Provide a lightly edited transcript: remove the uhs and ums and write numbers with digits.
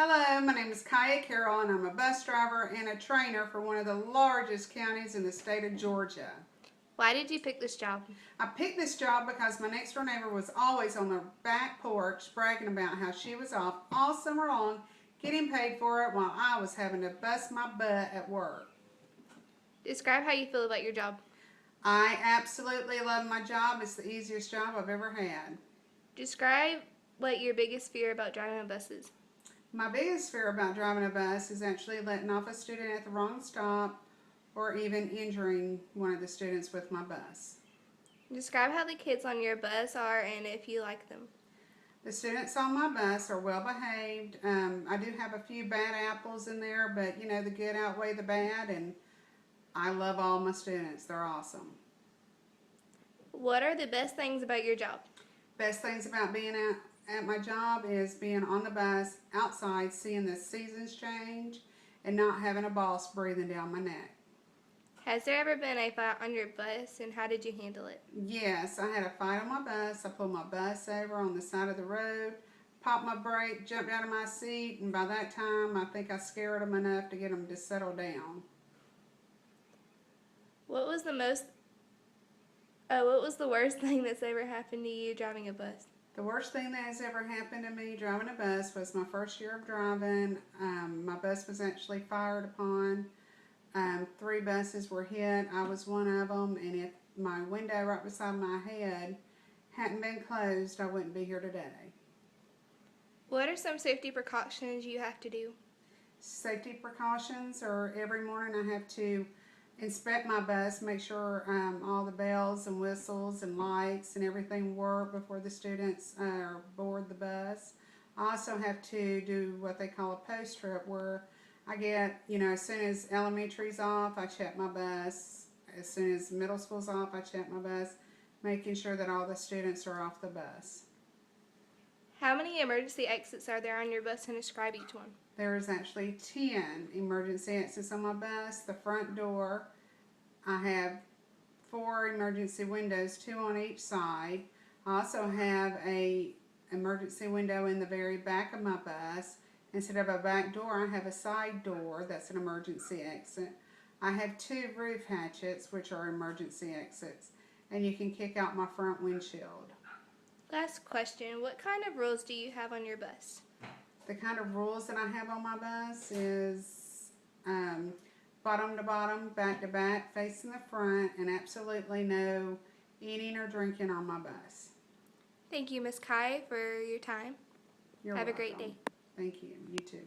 Hello, my name is Kaya Carroll, and I'm a bus driver and a trainer for one of the largest counties in the state of Georgia. Why did you pick this job? I picked this job because my next door neighbor was always on the back porch bragging about how she was off all summer long getting paid for it while I was having to bust my butt at work. Describe how you feel about your job. I absolutely love my job. It's the easiest job I've ever had. Describe what your biggest fear about driving buses. My biggest fear about driving a bus is actually letting off a student at the wrong stop or even injuring one of the students with my bus. Describe how the kids on your bus are and if you like them. The students on my bus are well behaved. I do have a few bad apples in there, but you know, the good outweigh the bad, and I love all my students. They're awesome. What are the best things about your job? Best things about being at my job is being on the bus, outside, seeing the seasons change, and not having a boss breathing down my neck. Has there ever been a fight on your bus and how did you handle it? Yes, I had a fight on my bus. I pulled my bus over on the side of the road, popped my brake, jumped out of my seat, and by that time I think I scared them enough to get them to settle down. What was the worst thing that's ever happened to you driving a bus? The worst thing that has ever happened to me driving a bus was my first year of driving. My bus was actually fired upon. 3 buses were hit. I was one of them, and if my window right beside my head hadn't been closed, I wouldn't be here today. What are some safety precautions you have to do? Safety precautions are every morning I have to inspect my bus, make sure all the bells and whistles and lights and everything work before the students board the bus. I also have to do what they call a post trip, where I get, as soon as elementary's off, I check my bus. As soon as middle school's off, I check my bus, making sure that all the students are off the bus. How many emergency exits are there on your bus and describe each one? There is actually 10 emergency exits on my bus. The front door, I have 4 emergency windows, 2 on each side. I also have a emergency window in the very back of my bus. Instead of a back door, I have a side door that's an emergency exit. I have 2 roof hatchets, which are emergency exits, and you can kick out my front windshield. Last question, what kind of rules do you have on your bus? The kind of rules that I have on my bus is bottom to bottom, back to back, facing the front, and absolutely no eating or drinking on my bus. Thank you, Ms. Kai, for your time. You're Have welcome. a great day. Thank you. You too.